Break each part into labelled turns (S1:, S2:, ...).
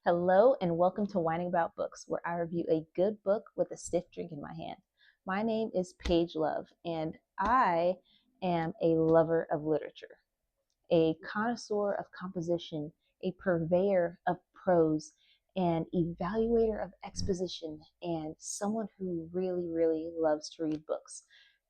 S1: Hello and welcome to Whining About Books, where I review a good book with a stiff drink in my hand. My name is Paige Love, and I am a lover of literature, a connoisseur of composition, a purveyor of prose, an evaluator of exposition, and someone who really, really loves to read books.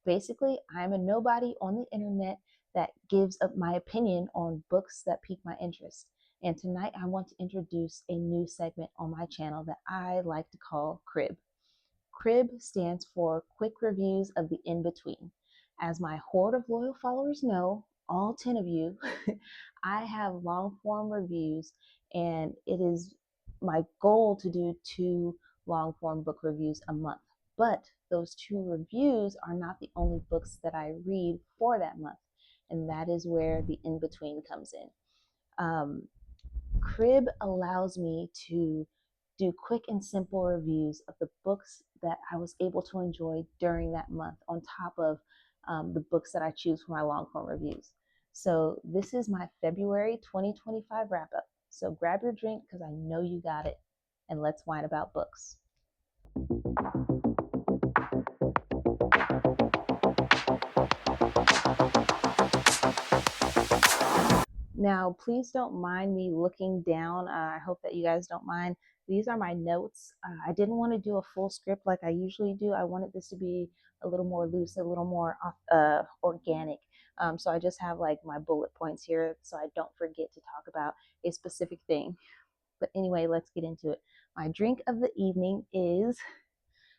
S1: Basically, I'm a nobody on the internet that gives up my opinion on books that pique my interest. And tonight I want to introduce a new segment on my channel that I like to call Crib. Crib stands for Quick Reviews of the In-Between. As my horde of loyal followers know, all 10 of you, I have long form reviews, and it is my goal to do 2 long form book reviews a month. But those 2 reviews are not the only books that I read for that month, and that is where the in-between comes in. Crib allows me to do quick and simple reviews of the books that I was able to enjoy during that month, on top of the books that I choose for my long form reviews. So this is my February 2025 wrap up. So grab your drink because I know you got it, and let's whine about books. Now, please don't mind me looking down. I hope that you guys don't mind. These are my notes. I didn't want to do a full script like I usually do. I wanted this to be a little more loose, a little more organic. So I just have like my bullet points here so I don't forget to talk about a specific thing. But anyway, let's get into it. My drink of the evening is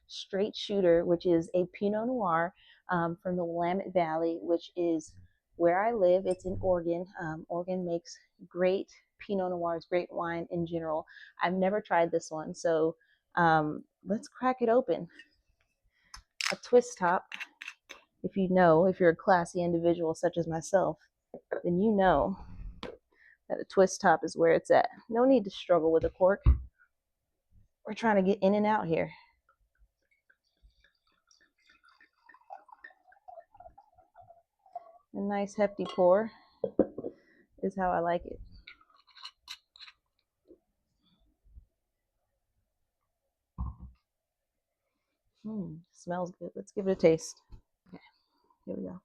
S1: Straight Shooter, which is a Pinot Noir from the Willamette Valley, which is where I live. It's in Oregon. Oregon makes great Pinot Noirs, great wine in general. I've never tried this one, so let's crack it open. A twist top. If you're a classy individual such as myself, then you know that a twist top is where it's at. No need to struggle with a cork. We're trying to get in and out here. A nice hefty pour is how I like it. Smells good. Let's give it a taste. Okay, here we go.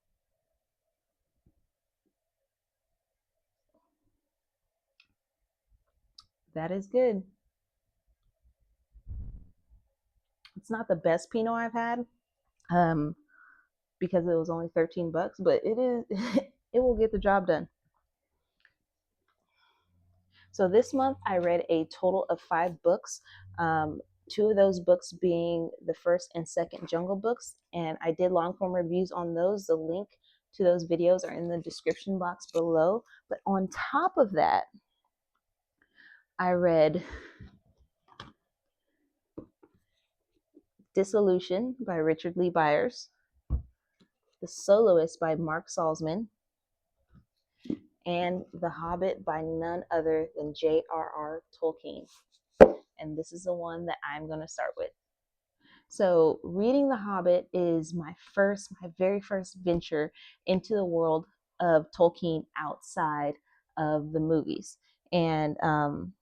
S1: That is good. It's not the best Pinot I've had, because it was only $13, but it is. It will get the job done. So this month I read a total of 5 books. 2 of those books being the first and second Jungle books, and I did long form reviews on those. The link to those videos are in the description box below. But on top of that, I read Dissolution by Richard Lee Byers, The Soloist by Mark Salzman, and The Hobbit by none other than J.R.R. Tolkien. And this is the one that I'm going to start with. So reading The Hobbit is my very first venture into the world of Tolkien outside of the movies. And I'm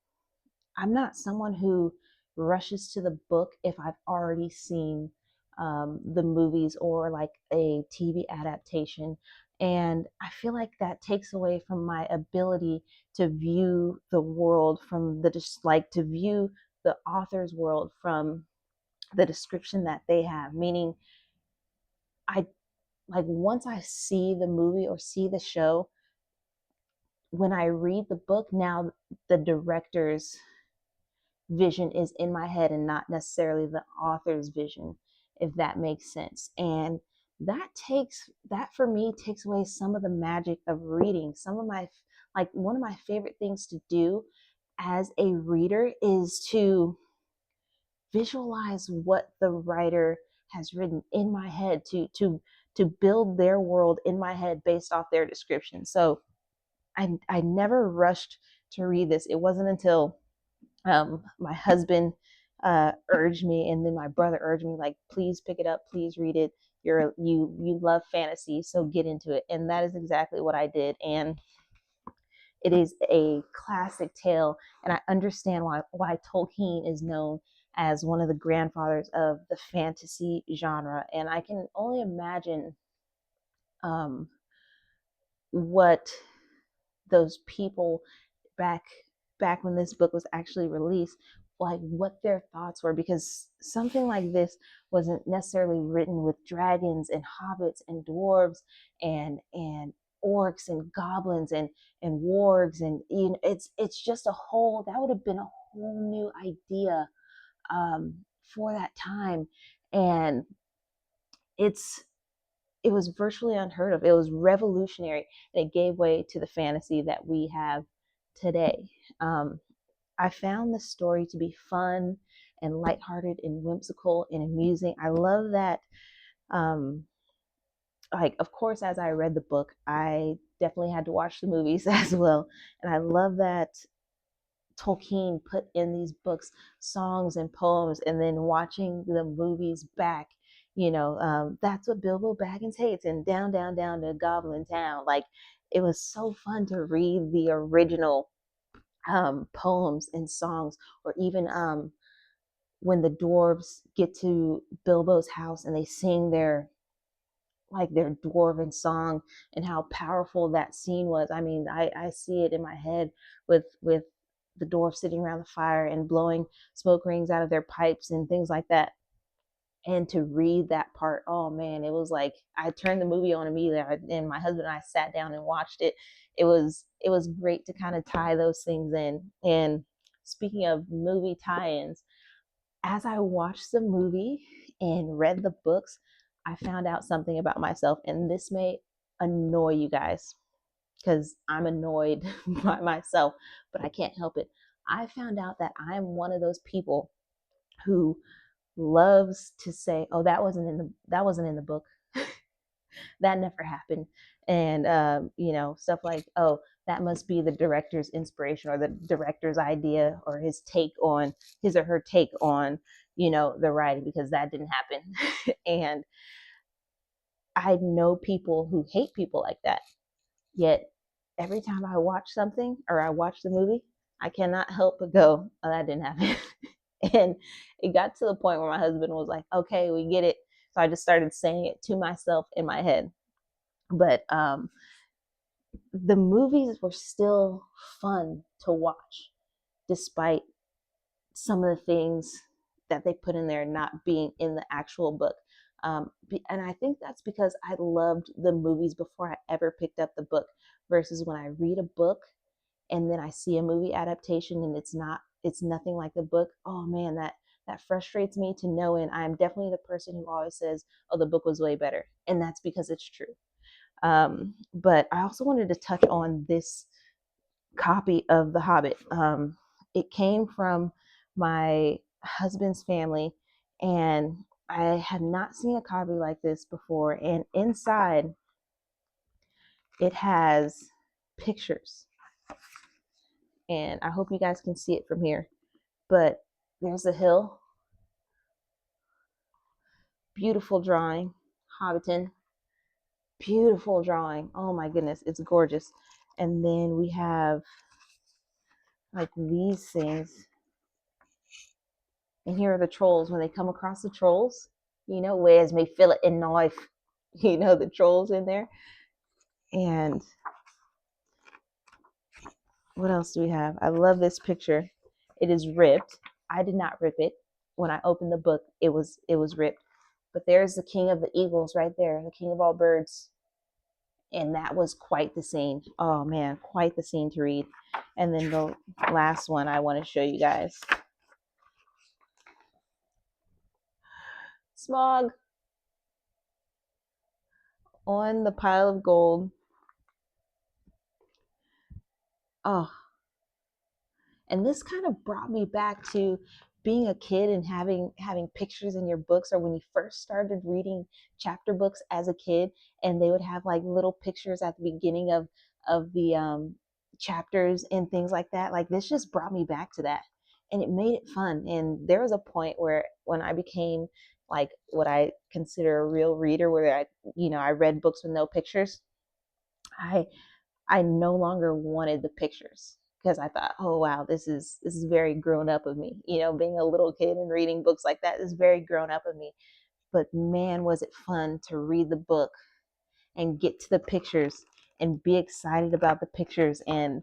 S1: not someone who rushes to the book if I've already seen the movies or like a TV adaptation. And I feel like that takes away from my ability to view the world from to view the author's world from the description that they have. Meaning, I like once I see the movie or see the show, when I read the book, now the director's vision is in my head and not necessarily the author's vision, if that makes sense. And that for me takes away some of the magic of reading. One of my favorite things to do as a reader is to visualize what the writer has written in my head, to build their world in my head based off their description. So I never rushed to read this. It wasn't until my husband urged me, and then my brother urged me, like, please pick it up, please read it. You love fantasy, so get into it. And that is exactly what I did. And It is a classic tale, and I understand why Tolkien is known as one of the grandfathers of the fantasy genre. And I can only imagine um, what those people back back when this book was actually released, like what their thoughts were, because something like this wasn't necessarily written with dragons and hobbits and dwarves and orcs and goblins and wargs, and you know, it's just a whole, that would have been a whole new idea um, for that time. And it's it was virtually unheard of. It was revolutionary, and it gave way to the fantasy that we have today. Um, I found the story to be fun and lighthearted and whimsical and amusing. I love that. Um, like, of course, as I read the book, I definitely had to watch the movies as well, and I love that Tolkien put in these books songs and poems, and then watching the movies back. That's what Bilbo Baggins hates, and down, down, down to Goblin Town. Like, it was so fun to read the original poems and songs, or even when the dwarves get to Bilbo's house and they sing their dwarven song, and how powerful that scene was. I mean, I see it in my head with the dwarves sitting around the fire and blowing smoke rings out of their pipes and things like that. And to read that part, oh man, it was like I turned the movie on immediately, and my husband and I sat down and watched it. It was great to kind of tie those things in. And speaking of movie tie-ins, as I watched the movie and read the books, I found out something about myself, and this may annoy you guys because I'm annoyed by myself, but I can't help it. I found out that I'm one of those people who loves to say, "Oh, that wasn't in the book. That never happened," and stuff like, "Oh, that must be the director's inspiration or the director's idea or his or her take on the writing, because that didn't happen." And I know people who hate people like that. Yet every time I watch something or I watch the movie, I cannot help but go, "Oh, that didn't happen." And it got to the point where my husband was like, "Okay, we get it." So I just started saying it to myself in my head. But the movies were still fun to watch, despite some of the things that they put in there not being in the actual book. And I think that's because I loved the movies before I ever picked up the book, versus when I read a book and then I see a movie adaptation and it's nothing like the book. Oh man, that frustrates me to no end. I'm definitely the person who always says, "Oh, the book was way better," and that's because it's true. But I also wanted to touch on this copy of The Hobbit. It came from my husband's family, and I had not seen a copy like this before. And inside, it has pictures, and I hope you guys can see it from here. But there's a hill, beautiful drawing, Hobbiton, beautiful drawing. Oh my goodness, it's gorgeous. And then we have like these things. And here are the trolls. When they come across the trolls, where's me fillet and knife? The trolls in there. And what else do we have? I love this picture. It is ripped. I did not rip it. When I opened the book, it was ripped. But there's the king of the eagles right there, the king of all birds. And that was quite the scene. Oh man, quite the scene to read. And then the last one I want to show you guys. Smog on the pile of gold. Oh, and this kind of brought me back to being a kid and having pictures in your books, or when you first started reading chapter books as a kid, and they would have like little pictures at the beginning of the chapters and things like that. Like, this just brought me back to that, and it made it fun. And there was a point where when I became like what I consider a real reader, where I read books with no pictures, I I no longer wanted the pictures because I thought, oh wow, this is very grown up of me. Being a little kid and reading books like that is very grown up of me. But man, was it fun to read the book and get to the pictures and be excited about the pictures and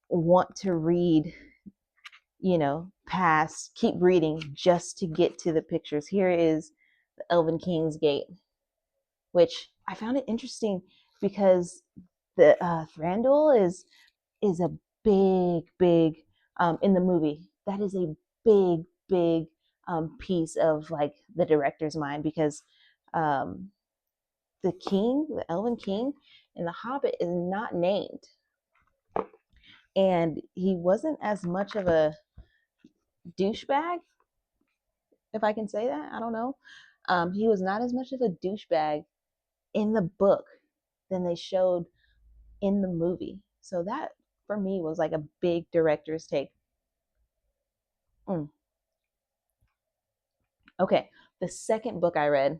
S1: want to read, past, keep reading just to get to the pictures. Here is the Elven King's Gate, which I found it interesting because the Thranduil is a big in the movie. That is a big piece of like the director's mind because um, the Elven King, in The Hobbit is not named, and he wasn't as much of a douchebag, if I can say that. I don't know. He was not as much of a douchebag in the book than they showed in the movie. So that for me was like a big director's take. Mm. Okay, the second book I read,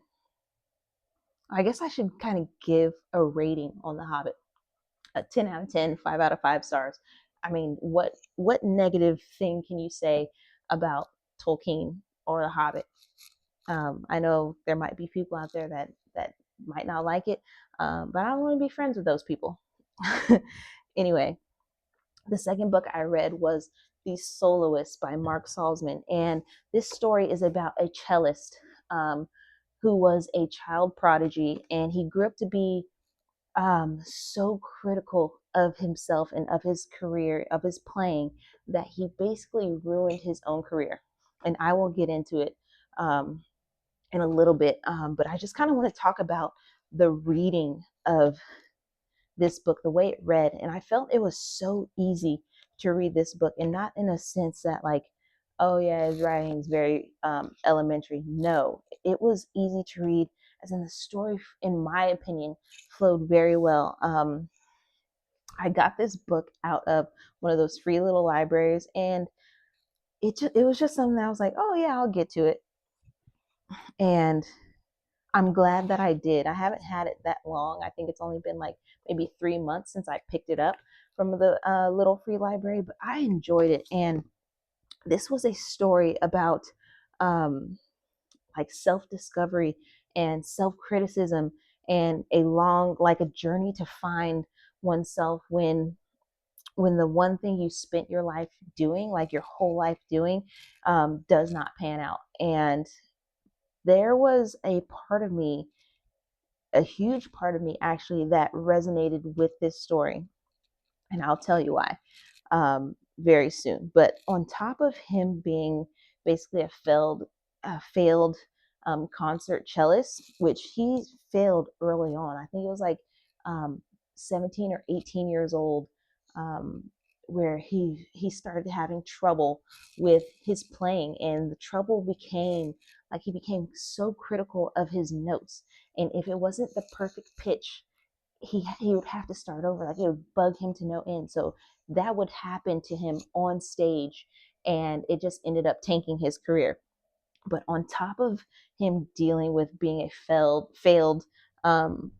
S1: I guess I should kind of give a rating on The Hobbit. A 10 out of 10, 5 out of 5 stars. I mean, what negative thing can you say about Tolkien or The Hobbit? I know there might be people out there that might not like it, but I don't want to be friends with those people. Anyway, the second book I read was The Soloist by Mark Salzman, and this story is about a cellist who was a child prodigy, and he grew up to be so critical of himself and of his career, of his playing, that he basically ruined his own career. And I will get into it in a little bit, but I just kind of want to talk about the reading of this book, the way it read. And I felt it was so easy to read this book, and not in a sense that, like, oh, yeah, his writing is very elementary. No, it was easy to read, as in the story, in my opinion, flowed very well. I got this book out of one of those free little libraries, and it was just something that I was like, oh yeah, I'll get to it. And I'm glad that I did. I haven't had it that long. I think it's only been like maybe 3 months since I picked it up from the little free library, but I enjoyed it. And this was a story about um, like self-discovery and self-criticism, and like a journey to find oneself when the one thing you spent your life doing, like your whole life doing, does not pan out. And there was a part of me, a huge part of me actually, that resonated with this story. And I'll tell you why very soon. But on top of him being basically a failed concert cellist, which he failed early on. I think it was like 17 or 18 years old, um, where he started having trouble with his playing, and the trouble became like he became so critical of his notes, and if it wasn't the perfect pitch, he would have to start over. Like, it would bug him to no end. So that would happen to him on stage, and it just ended up tanking his career. But on top of him dealing with being a failed um,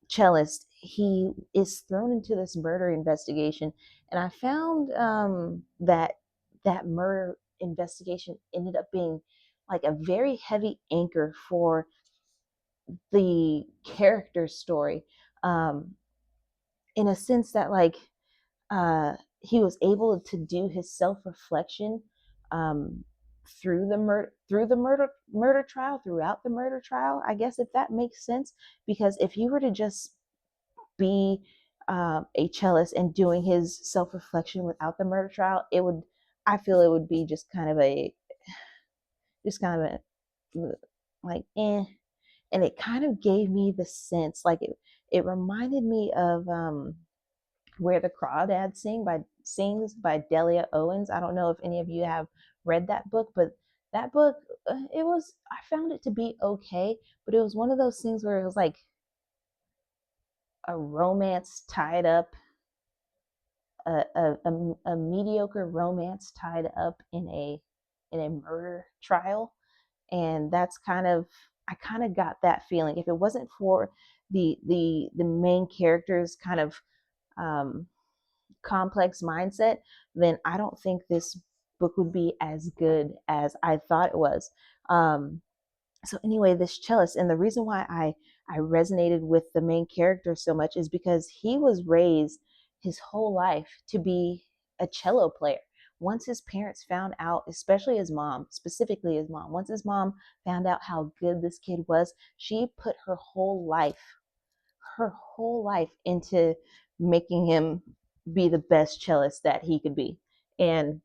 S1: cellist, he is thrown into this murder investigation, and I found that murder investigation ended up being like a very heavy anchor for the character story, um, in a sense that, like, he was able to do his self-reflection um, through the murder trial, throughout the murder trial, I guess, if that makes sense. Because if you were to just be a cellist and doing his self-reflection without the murder trial, it would, I feel it would be just kind of a like and it kind of gave me the sense, like, it reminded me of Where the Crawdads Sings by Delia Owens. I don't know if any of you have read that book, but that book, I found it to be okay, but it was one of those things where it was like a romance tied up, a mediocre romance tied up in a murder trial. And that's I kind of got that feeling. If it wasn't for the main characters kind of um, complex mindset, then I don't think this book would be as good as I thought it was. So anyway, this cellist, and the reason why I resonated with the main character so much is because he was raised his whole life to be a cello player. Once his parents found out, especially his mom, specifically his mom, once his mom found out how good this kid was, she put her whole life into making him be the best cellist that he could be. And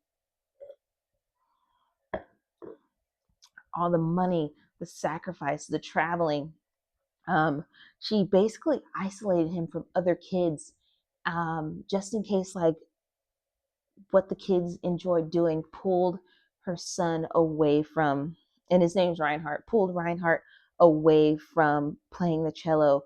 S1: all the money, the sacrifice, the traveling, um, she basically isolated him from other kids, just in case like what the kids enjoyed doing pulled her son away from, and his name's Reinhardt, pulled Reinhardt away from playing the cello.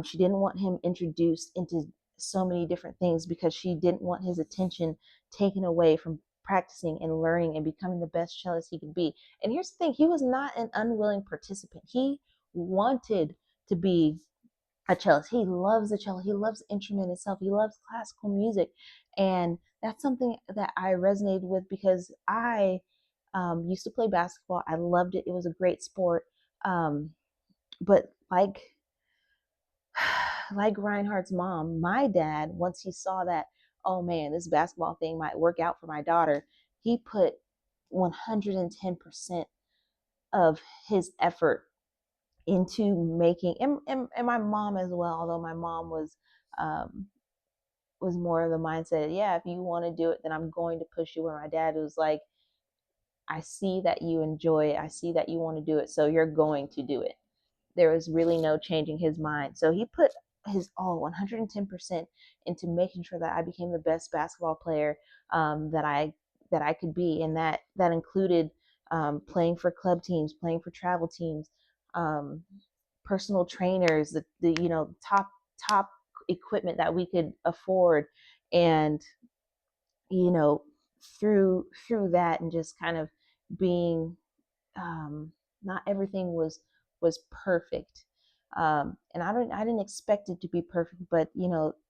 S1: She didn't want him introduced into so many different things because she didn't want his attention taken away from practicing and learning and becoming the best cellist he could be. And here's the thing, he was not an unwilling participant. He wanted to be a cellist. He loves the cello. He loves the instrument itself. He loves classical music. And that's something that I resonated with because I used to play basketball. I loved it. It was a great sport. Um, but like Reinhardt's mom, my dad, once he saw that, oh man, this basketball thing might work out for my daughter, he put 110% of his effort into making, and my mom as well, although my mom um, was more of the mindset, yeah, if you want to do it, then I'm going to push you. Where my dad was like, I see that you enjoy it. I see that you want to do it. So you're going to do it. There was really no changing his mind. So he put his all 110% into making sure that I became the best basketball player that I could be. And that included playing for club teams, playing for travel teams, um, personal trainers, the top equipment that we could afford. And you know through that and just kind of being, um, not everything was perfect, and I didn't expect it to be perfect, but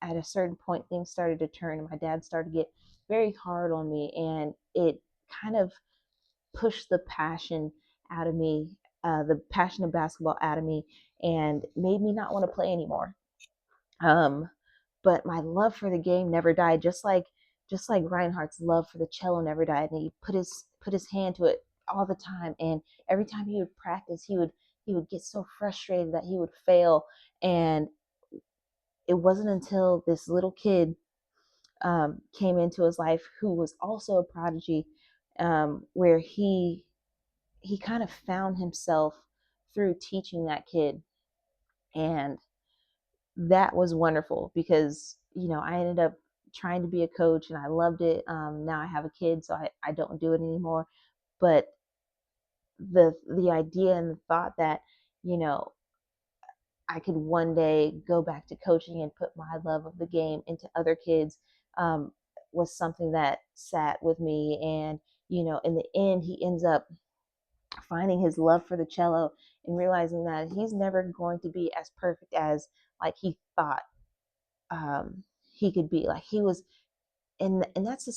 S1: at a certain point things started to turn and my dad started to get very hard on me, and it kind of pushed the passion out of me, the passion of basketball out of me, and made me not want to play anymore. um, but my love for the game never died, just like Reinhardt's love for the cello never died, and he put his hand to it all the time. And every time he would practice, he would get so frustrated that he would fail. And it wasn't until this little kid came into his life who was also a prodigy, where he kind of found himself through teaching that kid. And that was wonderful because I ended up trying to be a coach and I loved it. Now I have a kid, so I don't do it anymore. But the idea and the thought that you know I could one day go back to coaching and put my love of the game into other kids, um, was something that sat with me. And in the end, he ends up finding his love for the cello and realizing that he's never going to be as perfect as like he thought, he could be. Like he was, and that's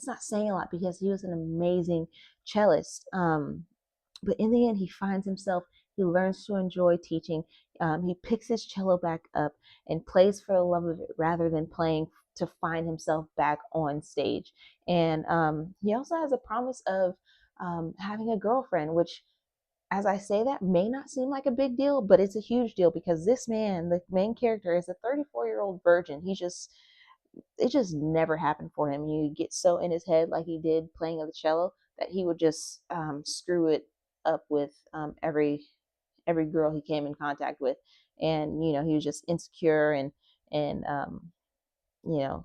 S1: not saying a lot because he was an amazing cellist. But in the end, he finds himself. He learns to enjoy teaching. He picks his cello back up and plays for the love of it rather than playing to find himself back on stage. And he also has a promise of having a girlfriend, which, as I say, that may not seem like a big deal, but it's a huge deal because this man, the main character, is a 34-year-old virgin. It just never happened for him. He would get so in his head, like he did playing the cello, that he would just screw it up with every girl he came in contact with, and he was just insecure and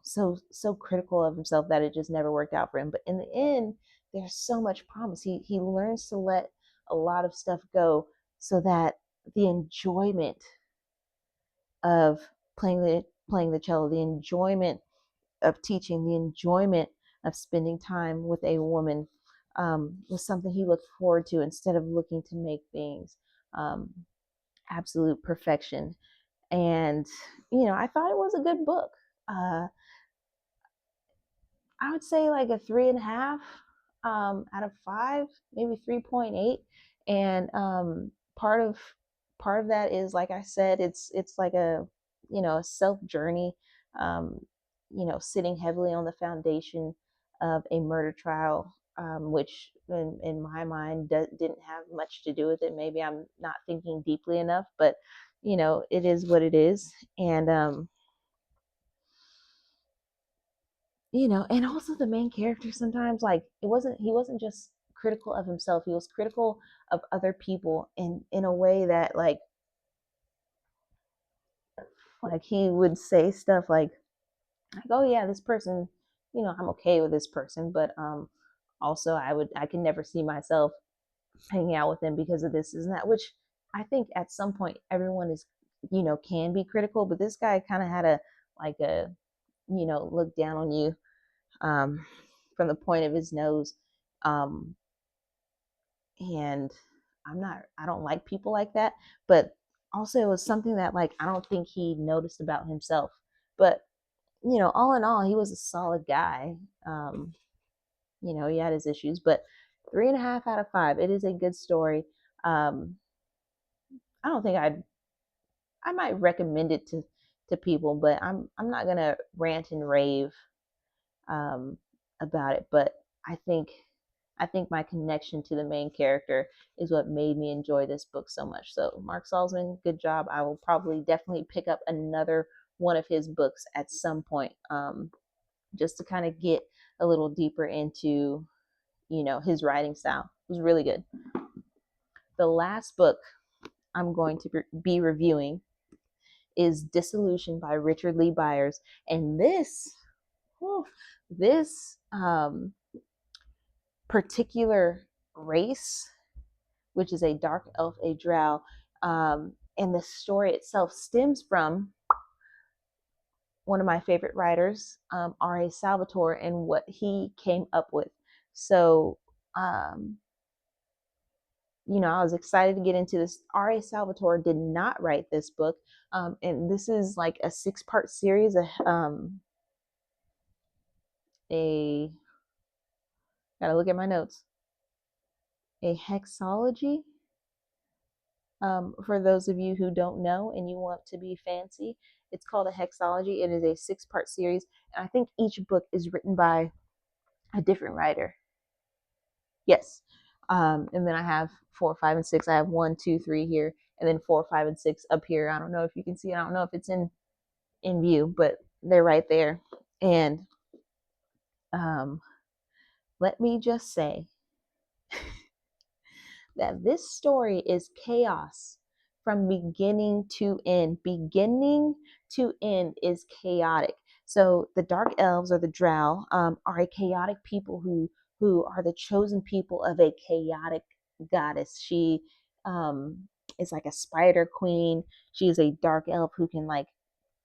S1: so critical of himself that it just never worked out for him. But in the end, there's so much promise. He learns to let a lot of stuff go so that the enjoyment of playing the cello, the enjoyment of teaching, the enjoyment of spending time with a woman, was something he looked forward to instead of looking to make things um, absolute perfection. And I thought it was a good book. I would say like a 3.5 out of 5, maybe 3.8. And part of that is, like I said, it's like a, a self journey, um, sitting heavily on the foundation of a murder trial, which in my mind didn't have much to do with it. Maybe I'm not thinking deeply enough, but it is what it is. And and also the main character sometimes, like, he wasn't just critical of himself, he was critical of other people in a way that, like he would say stuff like, oh yeah, this person, I'm okay with this person, but also I can never see myself hanging out with them because of this and that, which I think at some point everyone is, can be critical, but this guy kind of had a look down on you, um, from the point of his nose. Um, and I don't like people like that. But also, it was something that, like, I don't think he noticed about himself. But, all in all, he was a solid guy. Um, he had his issues, but 3.5 out of 5. It is a good story. Um, I don't think I might recommend it to people, but I'm not gonna rant and rave, um, about it. But I think I think my connection to the main character is what made me enjoy this book so much. So Mark Salzman, good job. I will probably definitely pick up another one of his books at some point, just to kind of get a little deeper into his writing style. It was really good. The last book I'm going to be reviewing is Disillusion by Richard Lee Byers, and this particular race, which is a dark elf, a drow, and the story itself stems from one of my favorite writers, R.A. Salvatore, and what he came up with. So, um, I was excited to get into this. R.A. Salvatore did not write this book, and this is like a 6-part series. A gotta look at my notes. A hexology. For those of you who don't know and you want to be fancy, it's called a hexology. It is a 6-part series, and I think each book is written by a different writer. Yes. And then I have 4, 5, and 6. I have 1, 2, 3 here, and then 4, 5, and 6 up here. I don't know if you can see it. I don't know if it's in view, but they're right there. And um, let me just say that this story is chaos from beginning to end. Beginning to end is chaotic. So the dark elves, or the drow, are a chaotic people who are the chosen people of a chaotic goddess. She is like a spider queen. She is a dark elf who can, like,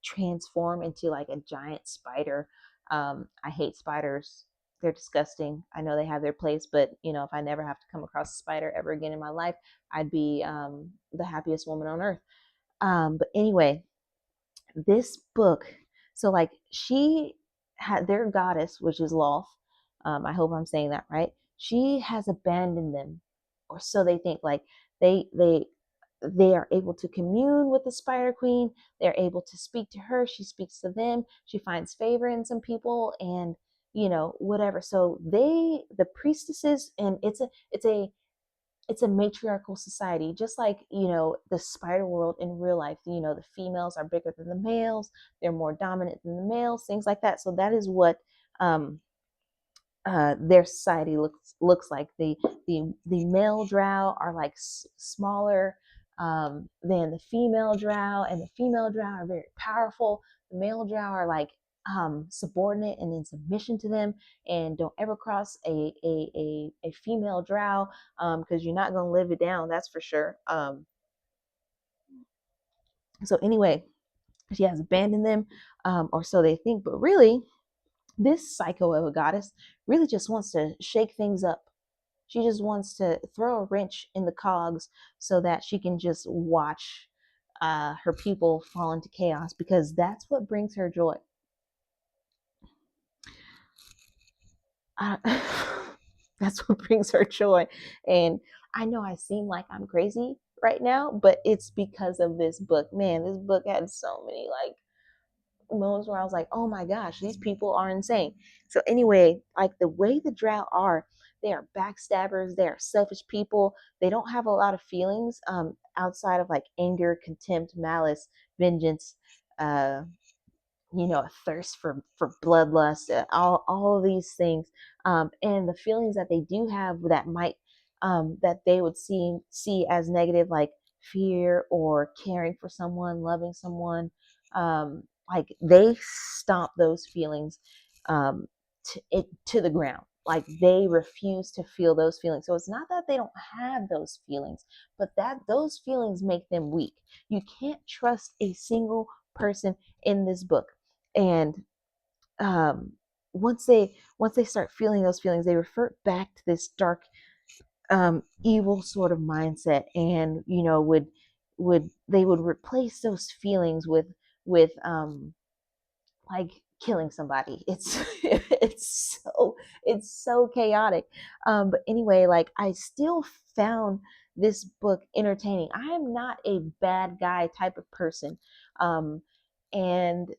S1: transform into like a giant spider. I hate spiders. They're disgusting. I know they have their place, but if I never have to come across a spider ever again in my life, I'd be the happiest woman on earth. But anyway, this book, so, like, she had their goddess, which is Loth. I hope I'm saying that right. She has abandoned them, or so they think. Like, they are able to commune with the Spider Queen. They're able to speak to her. She speaks to them. She finds favor in some people, and whatever. So the priestesses, and it's a matriarchal society, just like the spider world in real life. The females are bigger than the males, they're more dominant than the males, things like that. So that is what um their society looks like. The male drow are like smaller than the female drow, and the female drow are very powerful. The male drow are like subordinate and in submission to them, and don't ever cross a female drow, because you're not going to live it down, that's for sure. So anyway, she has abandoned them, or so they think, but really this psycho of a goddess really just wants to shake things up. She just wants to throw a wrench in the cogs so that she can just watch her people fall into chaos, because that's what brings her joy. I, that's what brings her joy. And I know I seem like I'm crazy right now, but it's because of this book. Man, this book had so many like moments where I was like, oh my gosh, these people are insane. So anyway, like the way the Drow are, they are backstabbers, they are selfish people. They don't have a lot of feelings outside of like anger, contempt, malice, vengeance, uh, a thirst for bloodlust, all of these things, and the feelings that they do have that might that they would see as negative, like fear or caring for someone, loving someone, like they stomp those feelings to the ground. Like they refuse to feel those feelings. So it's not that they don't have those feelings, but that those feelings make them weak. You can't trust a single person in this book. And um, once they start feeling those feelings, they revert back to this dark, evil sort of mindset, and would they would replace those feelings with like killing somebody. It's it's so chaotic. But anyway, like I still found this book entertaining. I am not a bad guy type of person, and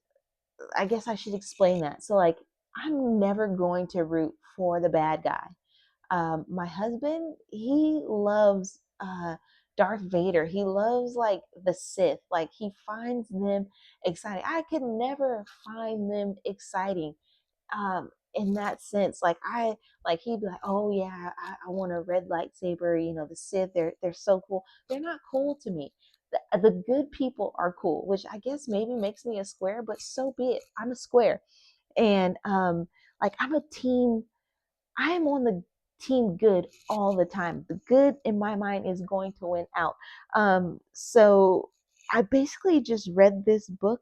S1: I guess I should explain that. So like I'm never going to root for the bad guy. My husband, he loves Darth Vader. He loves like the Sith. Like he finds them exciting. I could never find them exciting. In that sense, like he'd be like, oh yeah, I want a red lightsaber. The Sith, they're so cool. They're not cool to me. The good people are cool, which I guess maybe makes me a square, but so be it. I'm a square, and like I'm a team. I am on the team good all the time. The good in my mind is going to win out. So I basically just read this book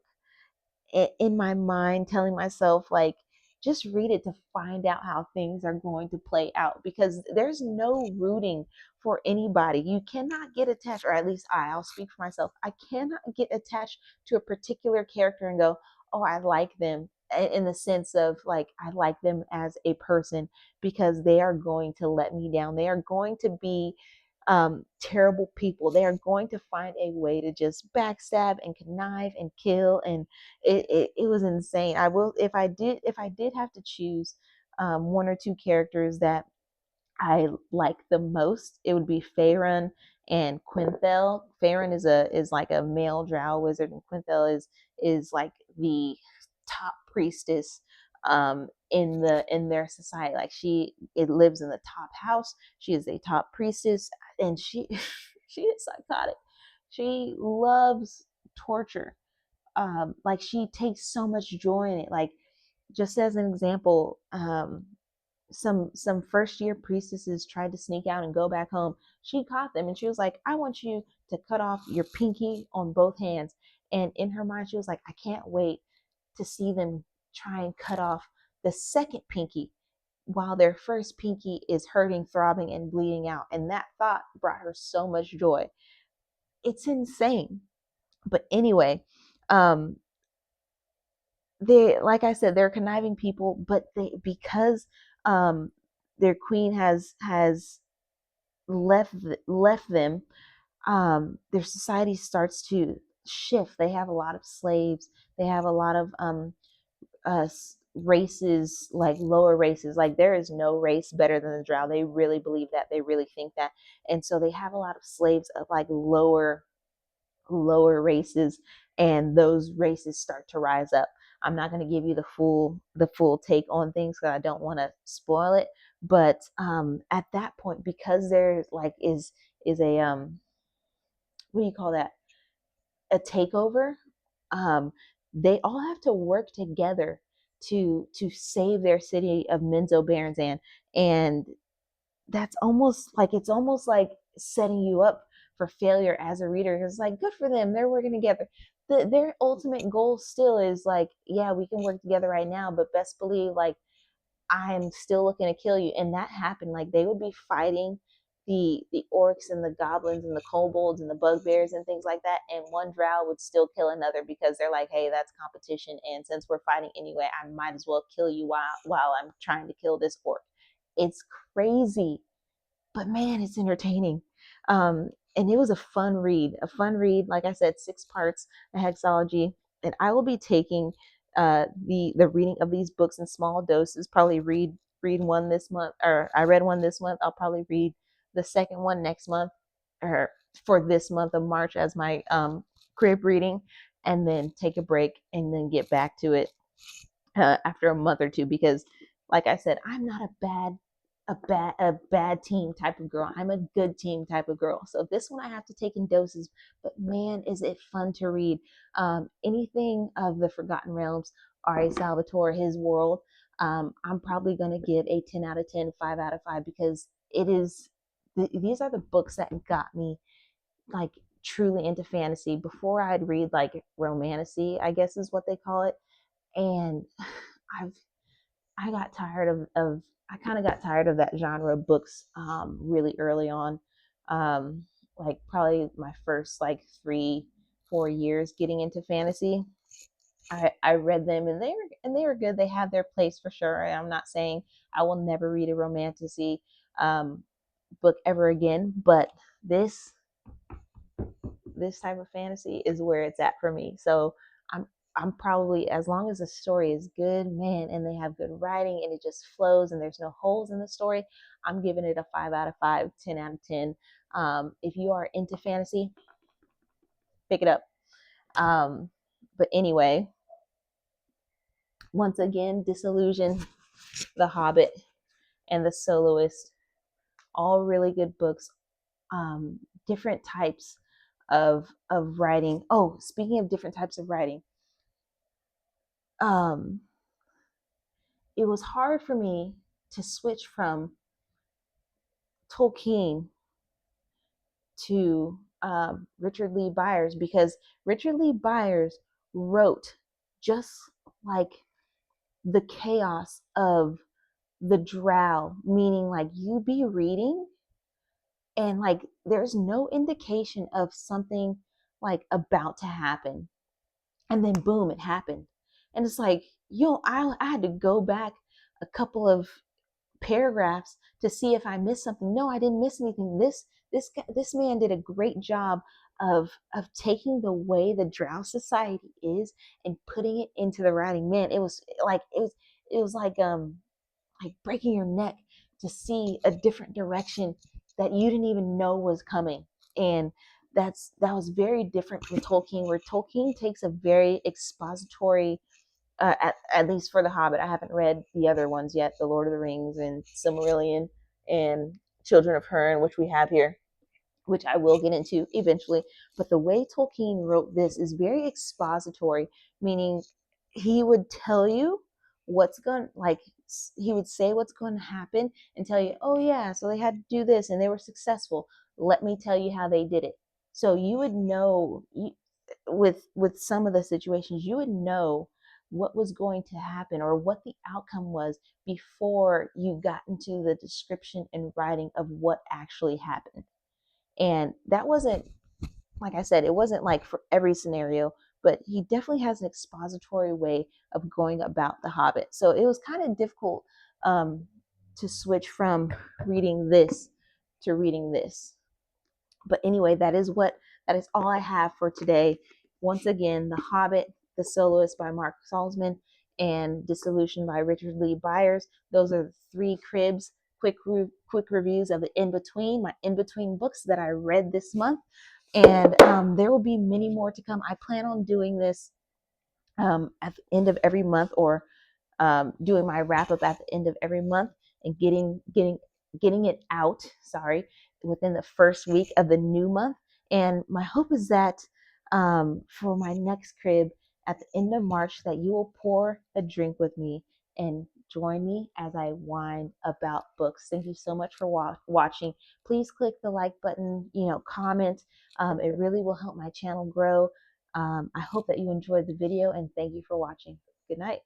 S1: in my mind, telling myself like just read it to find out how things are going to play out, because there's no rooting for anybody. You cannot get attached, or at least I'll speak for myself, I cannot get attached to a particular character and go, oh, I like them, in the sense of like I like them as a person, because they are going to let me down. They are going to be terrible people. They are going to find a way to just backstab and connive and kill. And it was insane. I will, if I did have to choose one or two characters that I like the most, it would be Faerun and Quinthel. Faerun is like a male drow wizard, and Quinthel is like the top priestess in their society. Like it lives in the top house. She is a top priestess, and she she is psychotic. She loves torture. Like she takes so much joy in it. Like, just as an example, some first year priestesses tried to sneak out and go back home. She caught them and she was like, I want you to cut off your pinky on both hands. And in her mind, she was like, I can't wait to see them try and cut off the second pinky while their first pinky is hurting, throbbing, and bleeding out. And that thought brought her so much joy. It's insane. But anyway, um, they, like I said, they're conniving people, but because um their queen has left them, their society starts to shift. They have a lot of slaves. They have a lot of races, like lower races. Like there is no race better than the drow. They really believe that. They really think that. And so they have a lot of slaves of like lower races, and those races start to rise up. I'm not going to give you the full take on things because I don't want to spoil it. But at that point, because there like is a what do you call that, a takeover, um, they all have to work together to save their city of Menzo Baranzan. And that's almost like setting you up for failure as a reader. It's like, good for them, they're working together. Their ultimate goal still is like, yeah, we can work together right now, but best believe like I'm still looking to kill you. And that happened. Like they would be fighting the orcs and the goblins and the kobolds and the bugbears and things like that, and one drow would still kill another because they're like, hey, that's competition, and since we're fighting anyway, I might as well kill you while I'm trying to kill this orc. It's crazy, but man, it's entertaining. And it was a fun read. A fun read, like I said, 6 parts, a hexology, and I will be taking the reading of these books in small doses. Probably read one this month, or I read one this month. I'll probably read the second one next month, or for this month of March as my crib reading, and then take a break and then get back to it after a month or two, because like I said, I'm not a bad team type of girl. I'm a good team type of girl. So this one I have to take in doses, but man, is it fun to read. Anything of the Forgotten Realms, R.A. Salvatore, his world, I'm probably going to give a 10 out of 10, 5 out of 5, because it is these are the books that got me like truly into fantasy. Before I'd read like romantasy, I guess is what they call it, and I've I got tired of I kind of got tired of that genre of books really early on, like probably my first like 3-4 years getting into fantasy. I read them, and they were good. They have their place for sure. I'm not saying I will never read a romantasy um, book ever again, but this this type of fantasy is where it's at for me. So I'm I'm probably, as long as the story is good, man, and they have good writing and it just flows and there's no holes in the story, I'm giving it a 5 out of 5, 10 out of 10. If you are into fantasy, pick it up. But anyway, once again, Disillusion, The Hobbit, and The Soloist, all really good books. Different types of writing. Oh, speaking of different types of writing, um, it was hard for me to switch from Tolkien to Richard Lee Byers, because Richard Lee Byers wrote just like the chaos of the drow, meaning like you be reading and like there's no indication of something like about to happen, and then boom, it happened. And it's like, I had to go back a couple of paragraphs to see if I missed something. No, I didn't miss anything. This man did a great job of taking the way the drow society is and putting it into the writing. Man, it was like breaking your neck to see a different direction that you didn't even know was coming. And that was very different from Tolkien, where Tolkien takes a very expository, at least for The Hobbit. I haven't read the other ones yet, The Lord of the Rings and Silmarillion and Children of Hurin, which we have here, which I will get into eventually. But the way Tolkien wrote this is very expository, meaning he would tell you what's going, like he would say what's going to happen and tell you, oh yeah, so they had to do this and they were successful. Let me tell you how they did it. So you would know, with some of the situations, you would know what was going to happen or what the outcome was before you got into the description and writing of what actually happened. And that wasn't, like I said, it wasn't like for every scenario, but he definitely has an expository way of going about The Hobbit. So it was kind of difficult to switch from reading this to reading this. But anyway, that is all I have for today. Once again, The Hobbit, The Soloist by Mark Salzman, and Dissolution by Richard Lee Byers. Those are the 3 cribs quick reviews of the in between, my in between books that I read this month. And there will be many more to come. I plan on doing this at the end of every month, or doing my wrap up at the end of every month, and getting it out. Sorry, within the first week of the new month. And my hope is that for my next crib at the end of March, that you will pour a drink with me and join me as I whine about books. Thank you so much for watching. Please click the like button, comment. It really will help my channel grow. I hope that you enjoyed the video, and thank you for watching. Good night.